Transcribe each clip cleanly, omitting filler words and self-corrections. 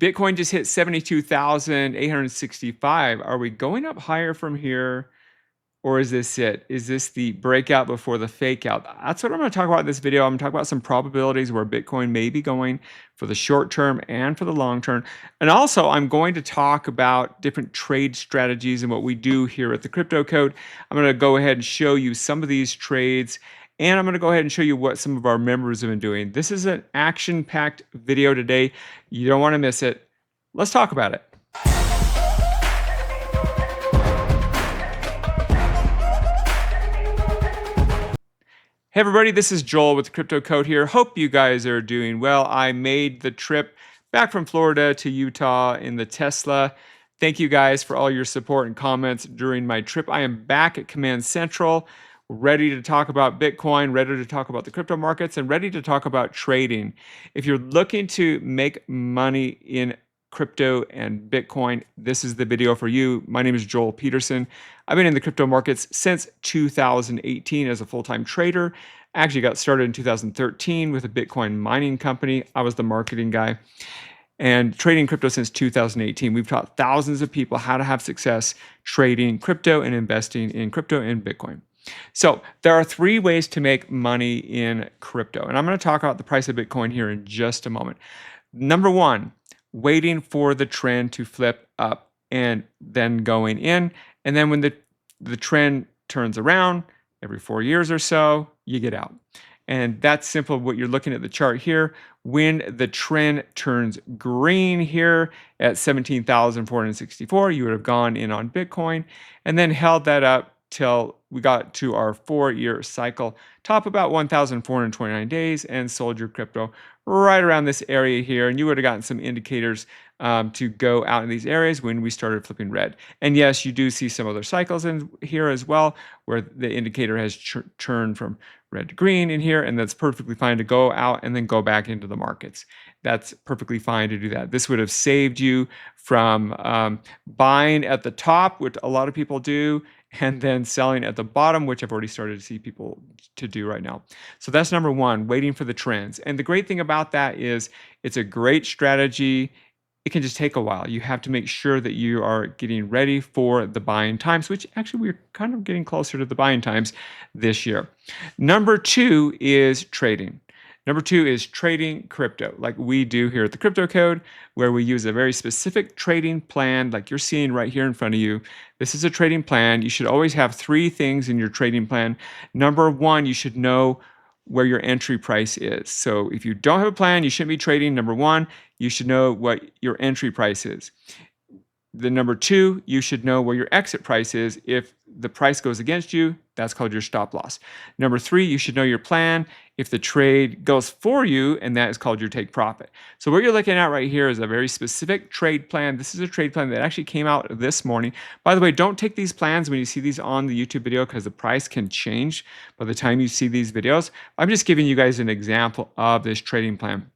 Bitcoin just hit 72,865. Are we going up higher from here? Or is this it? Is this the breakout before the fake out? That's what I'm going to talk about in this video. I'm going to talk about some probabilities where Bitcoin may be going for the short term and for the long term. And also, I'm going to talk about different trade strategies and what we do here at the Crypto Code. I'm going to go ahead and show you some of these trades. And I'm going to go ahead and show you what some of our members have been doing. This is an action-packed video today. You don't want to miss it. Let's talk about it. Hey everybody, this is Joel with the Crypto Code here. Hope you guys are doing well. I made the trip back from Florida to Utah in the Tesla. Thank you guys for all your support and comments during my trip. I am back at Command Central, ready to talk about Bitcoin, ready to talk about the crypto markets, and ready to talk about trading. If you're looking to make money in crypto and Bitcoin, this is the video for you. My name is Joel Peterson. I've been in the crypto markets since 2018 as a full-time trader. I actually got started in 2013 with a Bitcoin mining company. I was the marketing guy. And trading crypto since 2018. We've taught thousands of people how to have success trading crypto and investing in crypto and Bitcoin. So there are 3 ways to make money in crypto. And I'm going to talk about the price of Bitcoin here in just a moment. Number 1, waiting for the trend to flip up and then going in. And then when the trend turns around every 4 years or so, you get out. And that's simple what you're looking at the chart here. When the trend turns green here at 17,464, you would have gone in on Bitcoin and then held that up till we got to our 4-year cycle, top about 1,429 days, and sold your crypto right around this area here. And you would have gotten some indicators to go out in these areas when we started flipping red. And yes, you do see some other cycles in here as well, where the indicator has turned from red to green in here, and that's perfectly fine to go out and then go back into the markets. That's perfectly fine to do that. This would have saved you from buying at the top, which a lot of people do, and then selling at the bottom, which I've already started to see people to do right now. So that's number 1, waiting for the trends. And the great thing about that is it's a great strategy. It can just take a while. You have to make sure that you are getting ready for the buying times, which actually we're kind of getting closer to the buying times this year. Number 2 is trading. Number 2 is trading crypto, like we do here at the Crypto Code, where we use a very specific trading plan, like you're seeing right here in front of you. This is a trading plan. You should always have 3 things in your trading plan. Number 1, you should know where your entry price is. So if you don't have a plan, you shouldn't be trading. Number 1, you should know what your entry price is. The number 2, you should know where your exit price is. If the price goes against you, that's called your stop loss. Number 3, you should know your plan. If the trade goes for you, and that is called your take profit. So what you're looking at right here is a very specific trade plan. This is a trade plan that actually came out this morning. By the way, don't take these plans when you see these on the YouTube video, because the price can change by the time you see these videos. I'm just giving you guys an example of this trading plan.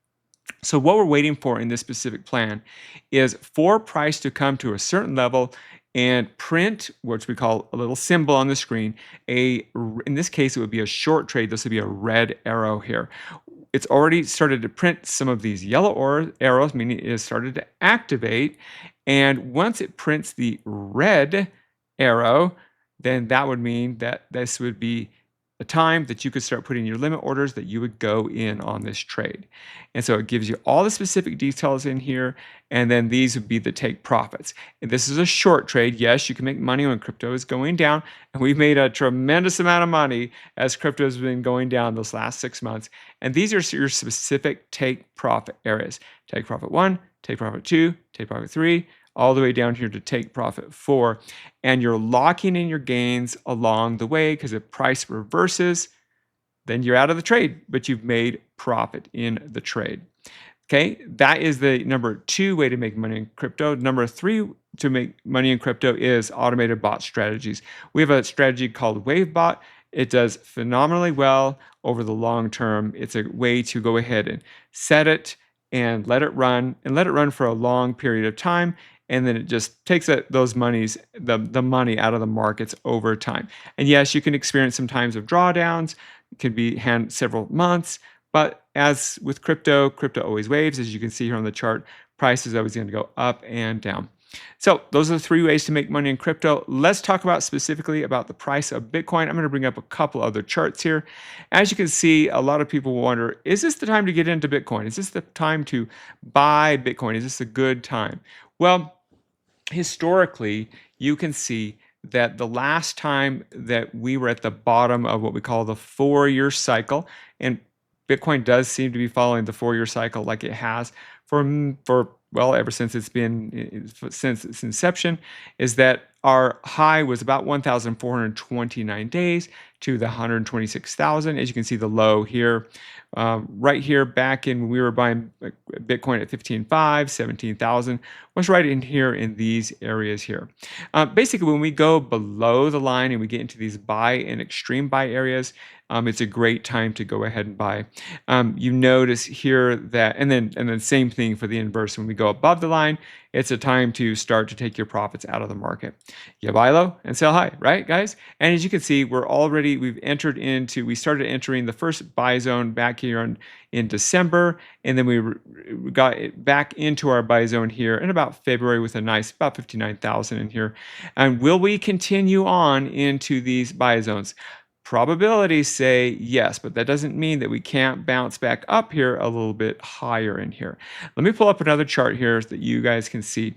So what we're waiting for in this specific plan is for price to come to a certain level and print, which we call a little symbol on the screen. In this case, it would be a short trade. This would be a red arrow here. It's already started to print some of these yellow arrows, meaning it has started to activate. And once it prints the red arrow, then that would mean that this would be a time that you could start putting your limit orders that you would go in on this trade. And so it gives you all the specific details in here, and then these would be the take profits. And this is a short trade. Yes, you can make money when crypto is going down, and we've made a tremendous amount of money as crypto has been going down those last 6 months. And these are your specific take profit areas. Take profit 1, take profit 2, take profit 3, all the way down here to take profit 4. And you're locking in your gains along the way, because if price reverses, then you're out of the trade, but you've made profit in the trade. Okay, that is the number 2 way to make money in crypto. Number 3 to make money in crypto is automated bot strategies. We have a strategy called WaveBot. It does phenomenally well over the long term. It's a way to go ahead and set it and let it run for a long period of time. And then it just takes those monies, the money out of the markets over time. And yes, you can experience some times of drawdowns. It can be several months, But as with crypto, crypto always waves. As you can see here on the chart, price is always going to go up and down. So those are the 3 ways to make money in crypto. Let's talk about specifically about the price of Bitcoin. I'm going to bring up a couple other charts here. As you can see, a lot of people wonder, is this the time to get into Bitcoin? Is this the time to buy Bitcoin? Is this a good time? Well, historically, you can see that the last time that we were at the bottom of what we call the 4-year cycle, and Bitcoin does seem to be following the 4-year cycle like it has for well, ever since it's been since its inception, is that our high was about 1,429 days to the 126,000. As you can see, the low here, right here, back in when we were buying Bitcoin at 15.5, 17,000, was right in here in these areas here. Basically, when we go below the line and we get into these buy and extreme buy areas, it's a great time to go ahead and buy. You notice here that, and then same thing for the inverse. When we go above the line, it's a time to start to take your profits out of the market. You buy low and sell high, right, guys? And as you can see, we started entering the first buy zone back here in December, and then we got it back into our buy zone here in about February with a nice about 59,000 in here. And will we continue on into these buy zones? Probabilities say yes, but that doesn't mean that we can't bounce back up here a little bit higher in here. Let me pull up another chart here so that you guys can see.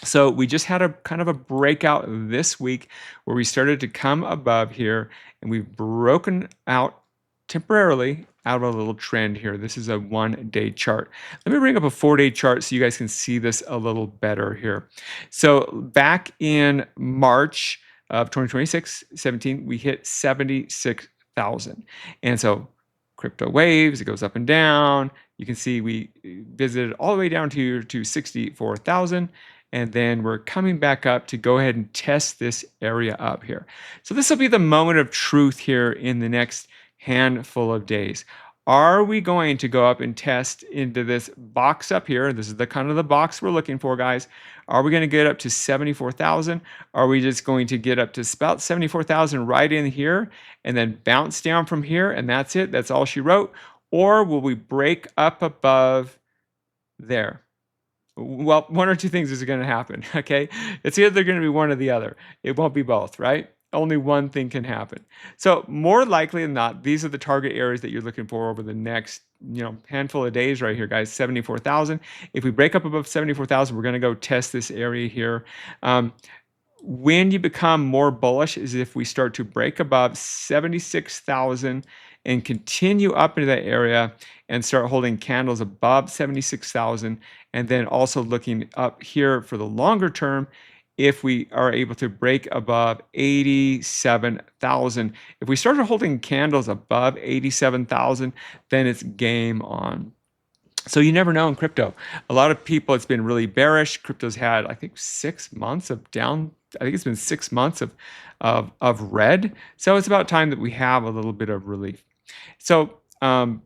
So we just had a kind of a breakout this week where we started to come above here, and we've broken out temporarily out of a little trend here. This is a 1-day chart. Let me bring up a 4-day chart so you guys can see this a little better here. So back in March of 2017, we hit 76,000. And so crypto waves, it goes up and down. You can see we visited all the way down to 64,000. And then we're coming back up to go ahead and test this area up here. So this will be the moment of truth here in the next handful of days. Are we going to go up and test into this box up here? This is the kind of the box we're looking for, guys. Are we going to get up to 74,000? Are we just going to get up to about 74,000 right in here and then bounce down from here and that's it? That's all she wrote. Or will we break up above there? Well, one or two things is going to happen, okay? It's either going to be one or the other. It won't be both, right? Only one thing can happen. So more likely than not, these are the target areas that you're looking for over the next, handful of days right here, guys. 74,000. If we break up above 74,000, we're going to go test this area here. When you become more bullish is if we start to break above 76,000 and continue up into that area and start holding candles above 76,000, and then also looking up here for the longer term if we are able to break above 87,000. If we started holding candles above 87,000, then it's game on. So you never know in crypto. A lot of people, it's been really bearish. Crypto's had, I think, 6 months of down. I think it's been 6 months of red. So it's about time that we have a little bit of relief. So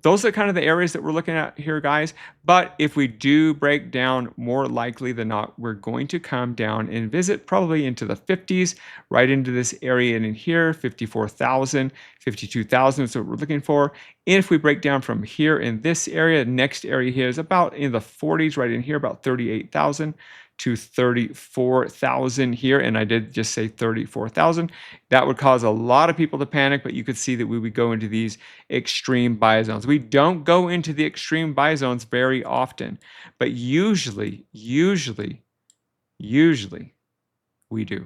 those are kind of the areas that we're looking at here, guys. But if we do break down, more likely than not, we're going to come down and visit probably into the 50s, right into this area in here, 54,000, 52,000 is what we're looking for. And if we break down from here in this area, next area here is about in the 40s, right in here, about 38,000 to 34,000 here, and I did just say 34,000. That would cause a lot of people to panic, but you could see that we would go into these extreme buy zones. We don't go into the extreme buy zones very often, but usually we do.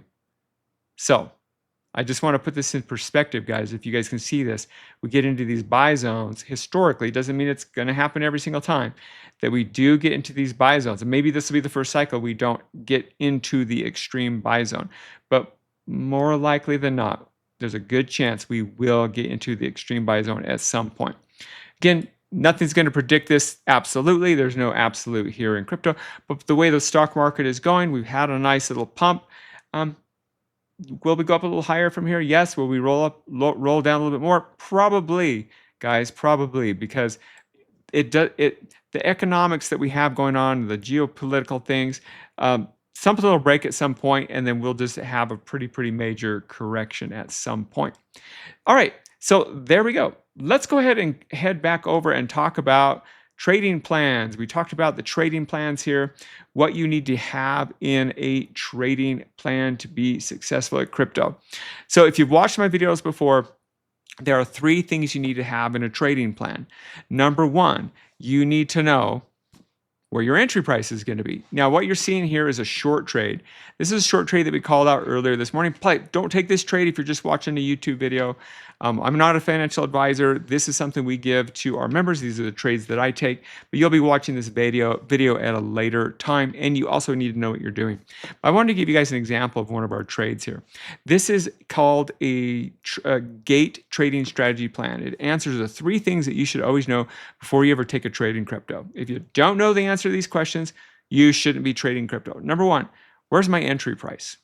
So I just want to put this in perspective, guys. If you guys can see this, we get into these buy zones. Historically, it doesn't mean it's going to happen every single time that we do get into these buy zones. And maybe this will be the first cycle we don't get into the extreme buy zone. But more likely than not, there's a good chance we will get into the extreme buy zone at some point. Again, nothing's going to predict this absolutely. There's no absolute here in crypto. But the way the stock market is going, we've had a nice little pump. Will we go up a little higher from here? Yes. Will we roll down a little bit more? Probably, guys, probably, because the economics that we have going on, the geopolitical things, something will break at some point, and then we'll just have a pretty major correction at some point. All right. So there we go. Let's go ahead and head back over and talk about trading plans. We talked about the trading plans here, what you need to have in a trading plan to be successful at crypto. So if you've watched my videos before, there are 3 things you need to have in a trading plan. Number 1, you need to know where your entry price is going to be. Now, what you're seeing here is a short trade. This is a short trade that we called out earlier this morning. Don't take this trade if you're just watching a YouTube video. I'm not a financial advisor. This is something we give to our members. These are the trades that I take, but you'll be watching this video at a later time, and you also need to know what you're doing. I wanted to give you guys an example of one of our trades here. This is called a gate trading strategy plan. It answers the 3 things that you should always know before you ever take a trade in crypto. If you don't know the answer to these questions, you shouldn't be trading crypto. Number 1, where's my entry price?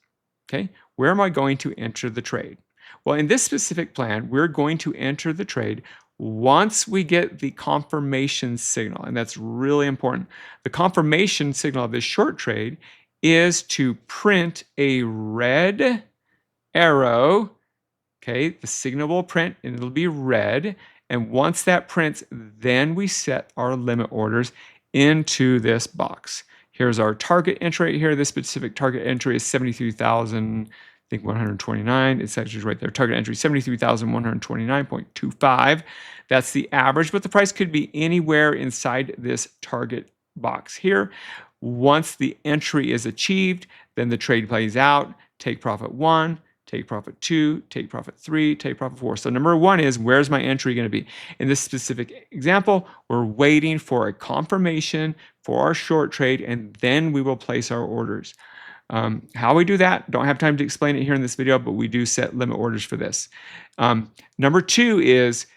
Okay, where am I going to enter the trade? Well, in this specific plan, we're going to enter the trade once we get the confirmation signal, and that's really important. The confirmation signal of this short trade is to print a red arrow. Okay, the signal will print and it'll be red. And once that prints, then we set our limit orders into this box. Here's our target entry right here. This specific target entry is 73,000, I think 129. It's actually right there. Target entry 73,129.25. That's the average, but the price could be anywhere inside this target box here. Once the entry is achieved, then the trade plays out. Take profit 1, take profit 2, take profit 3, take profit 4. So number 1 is, where's my entry going to be? In this specific example, we're waiting for a confirmation for our short trade, and then we will place our orders. How we do that, don't have time to explain it here in this video, but we do set limit orders for this. Number 2 is,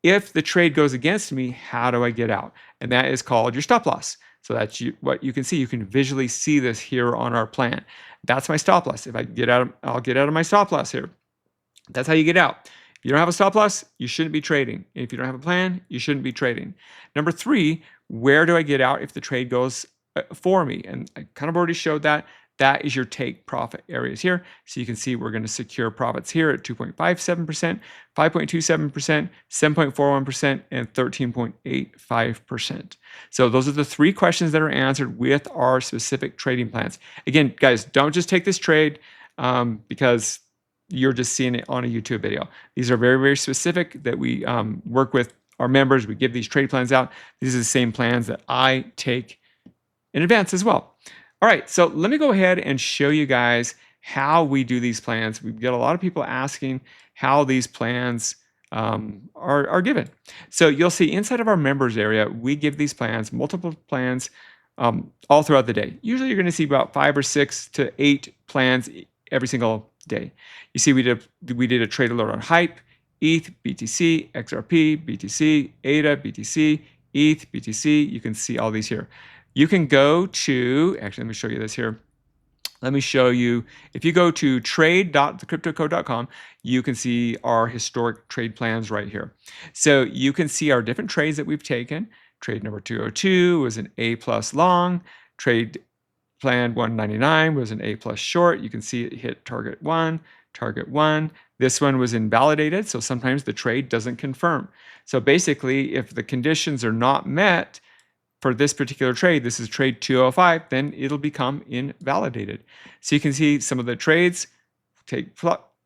if the trade goes against me, how do I get out? And that is called your stop loss. So that's what you can see. You can visually see this here on our plan. That's my stop loss. If I get out, I'll get out of my stop loss here. That's how you get out. If you don't have a stop loss, you shouldn't be trading. If you don't have a plan, you shouldn't be trading. Number 3, where do I get out if the trade goes for me? And I kind of already showed that. That is your take profit areas here. So you can see we're going to secure profits here at 2.57%, 5.27%, 7.41%, and 13.85%. So those are the 3 questions that are answered with our specific trading plans. Again, guys, don't just take this trade because you're just seeing it on a YouTube video. These are very, very specific that we work with our members. We give these trade plans out. These are the same plans that I take in advance as well. All right, so let me go ahead and show you guys how we do these plans. We get a lot of people asking how these plans are given. So you'll see inside of our members area, we give these plans, multiple plans, all throughout the day. Usually you're going to see about 5 or 6 to 8 plans every single day. You see we did a trade alert on Hype, ETH, BTC, XRP, BTC, ADA, BTC, ETH, BTC. You can see all these here. You can go to, actually, let me show you this here. Let me show you, if you go to trade.thecryptocode.com, you can see our historic trade plans right here. So you can see our different trades that we've taken. Trade number 202 was an A+ long. Trade plan 199 was an A+ short. You can see it hit target 1, target 1. This one was invalidated, so sometimes the trade doesn't confirm. So basically, if the conditions are not met, for this particular trade, this is trade 205, then it'll become invalidated. So you can see some of the trades take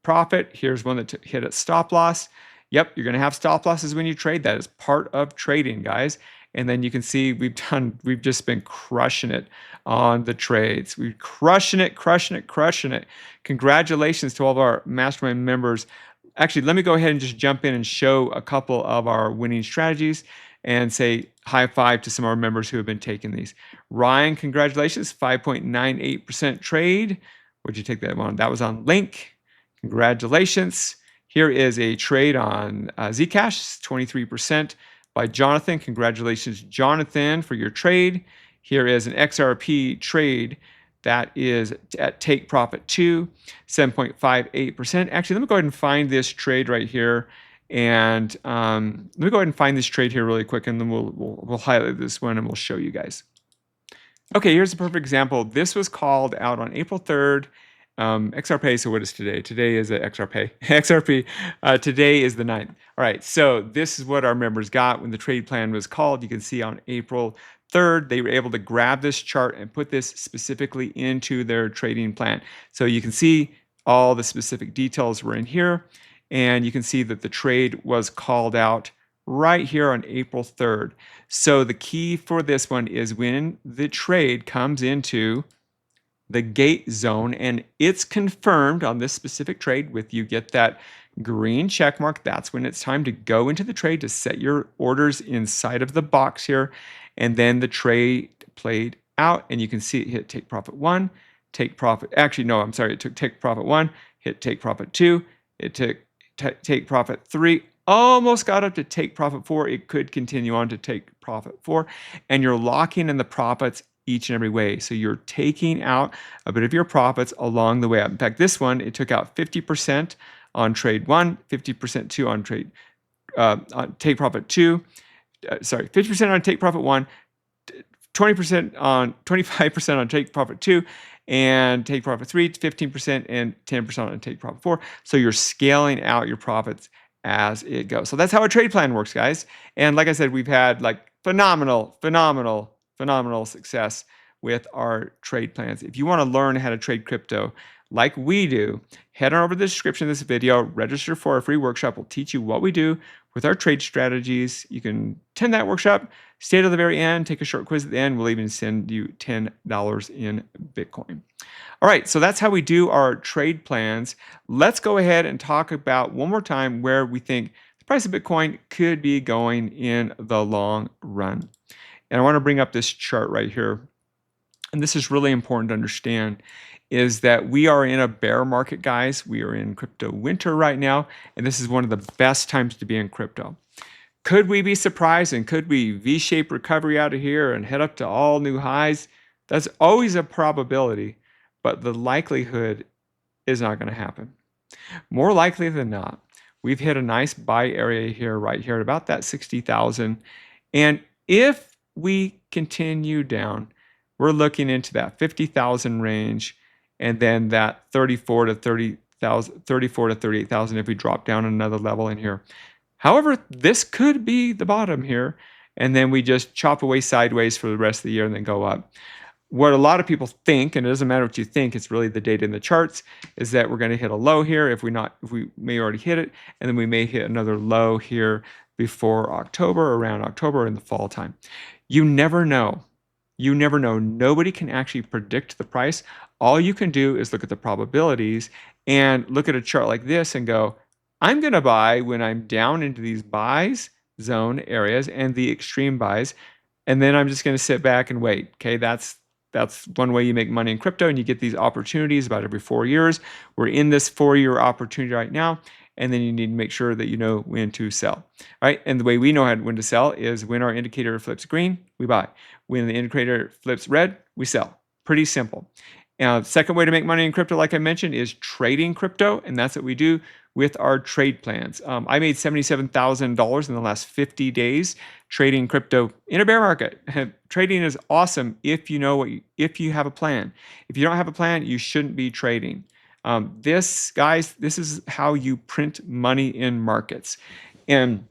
profit. Here's one that hit a stop loss. Yep, you're going to have stop losses when you trade. That is part of trading, guys. And then you can see we've just been crushing it on the trades. We're crushing it. Congratulations to all of our mastermind members. Actually, let me go ahead and just jump in and show a couple of our winning strategies and say high five to some of our members who have been taking these. Ryan, congratulations, 5.98% trade. Where'd you take that one? That was on Link. Congratulations. Here is a trade on Zcash, 23% by Jonathan. Congratulations, Jonathan, for your trade. Here is an XRP trade that is at take profit 2, 7.58%. Actually, let me go ahead and find this trade right here. And let me go ahead and find this trade here really quick, and then we'll highlight this one and we'll show you guys. Okay, here's a perfect example. This was called out on April 3rd XRP. So what is today? Today is a XRP. XRP. Today is the 9th. All right. So this is what our members got when the trade plan was called. You can see on April 3rd, they were able to grab this chart and put this specifically into their trading plan. So you can see all the specific details were in here, and you can see that the trade was called out right here on April 3rd. So the key for this one is when the trade comes into the gate zone and it's confirmed on this specific trade with you get that green check mark, that's when it's time to go into the trade to set your orders inside of the box here. And then the trade played out and you can see it hit take profit 1, take profit, actually no, I'm sorry, it took take profit 1, hit take profit 2, it took take profit 3, almost got up to take profit 4. It could continue on to take profit 4, and you're locking in the profits each and every way. So you're taking out a bit of your profits along the way up. In fact, this one, it took out 50% on trade 1, 50% 2 on trade on take profit 2. 50% on take profit 1, 20% on 25% on take profit 2, and take profit 3, 15%, and 10% on take profit 4. So you're scaling out your profits as it goes. So that's how a trade plan works, guys. And like I said, we've had like phenomenal success with our trade plans. If you want to learn how to trade crypto like we do, head on over to the description of this video, register for a free workshop. We'll teach you what we do with our trade strategies. You can attend that workshop, stay to the very end, take a short quiz at the end. We'll even send you $10 in Bitcoin. All right, so that's how we do our trade plans. Let's go ahead and talk about one more time where we think the price of Bitcoin could be going in the long run. And I want to bring up this chart right here. And this is really important to understand, is that we are in a bear market, guys. We are in crypto winter right now, and this is one of the best times to be in crypto. Could we be surprised and could we V-shaped recovery out of here and head up to all new highs? That's always a probability, but the likelihood is not going to happen. More likely than not, we've hit a nice buy area here, right here at about that 60,000. And if we continue down, we're looking into that 50,000 range, and then that 34 to 38,000 if we drop down another level in here. However, this could be the bottom here, and then we just chop away sideways for the rest of the year and then go up. What a lot of people think, and it doesn't matter what you think, it's really the data in the charts, is that we're going to hit a low here if we may already hit it, and then we may hit another low here before October, around October in the fall time. You never know. You never know. Nobody can actually predict the price. All you can do is look at the probabilities and look at a chart like this and go, I'm going to buy when I'm down into these buys zone areas and the extreme buys, and then I'm just going to sit back and wait. Okay, that's one way you make money in crypto, and you get these opportunities about every 4 years. We're in this 4-year opportunity right now, and then you need to make sure that you know when to sell. All right, and the way we know when to sell is when our indicator flips green, we buy. When the indicator flips red, we sell. Pretty simple. Now, the second way to make money in crypto, like I mentioned, is trading crypto, and that's what we do with our trade plans. I made $77,000 in the last 50 days trading crypto in a bear market. Trading is awesome if you know if you have a plan. If you don't have a plan, you shouldn't be trading. This is how you print money in markets, and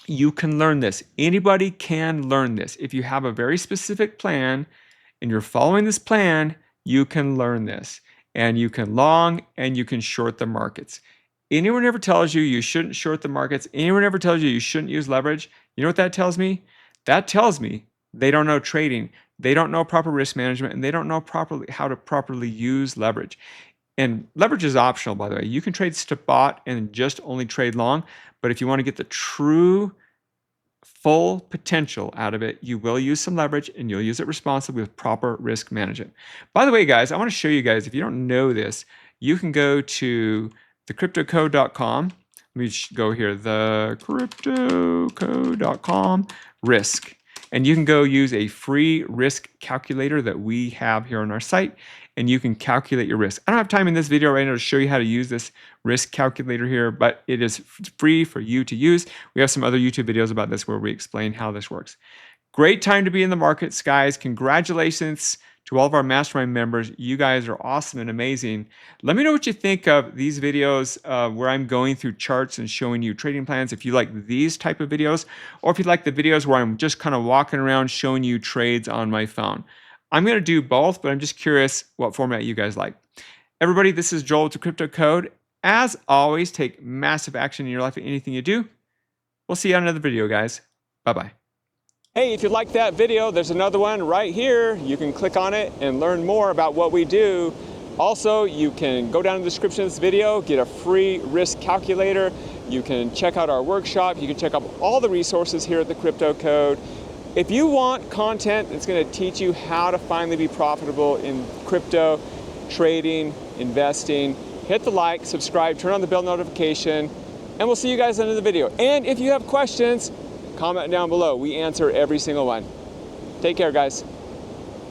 you can learn this. Anybody can learn this. If you have a very specific plan and you're following this plan, you can learn this, and you can long and you can short the markets. Anyone ever tells you shouldn't short the markets, anyone ever tells you shouldn't use leverage, you know what that tells me? That tells me they don't know trading, they don't know proper risk management, and they don't know how to properly use leverage. And leverage is optional, by the way. You can trade spot and just only trade long, but if you want to get the true full potential out of it, you will use some leverage, and you'll use it responsibly with proper risk management. By the way, guys, I want to show you guys, if you don't know this, you can go to thecryptocode.com. Let me go here, thecryptocode.com, risk. And you can go use a free risk calculator that we have here on our site, and you can calculate your risk. I don't have time in this video right now to show you how to use this risk calculator here, but it is free for you to use. We have some other YouTube videos about this where we explain how this works. Great time to be in the markets, guys. Congratulations To all of our mastermind members, you guys are awesome and amazing. Let me know what you think of these videos where I'm going through charts and showing you trading plans. If you like these type of videos, or if you like the videos where I'm just kind of walking around showing you trades on my phone. I'm going to do both, but I'm just curious what format you guys like. Everybody, this is Joel with the Crypto Code. As always, take massive action in your life in anything you do. We'll see you on another video, guys. Bye-bye. Hey, if you like that video, there's another one right here. You can click on it and learn more about what we do. Also, you can go down in the description of this video, get a free risk calculator. You can check out our workshop. You can check out all the resources here at the Crypto Code. If you want content that's going to teach you how to finally be profitable in crypto, trading, investing, hit the like, subscribe, turn on the bell notification, and we'll see you guys in another video. And if you have questions, comment down below. We answer every single one. Take care, guys.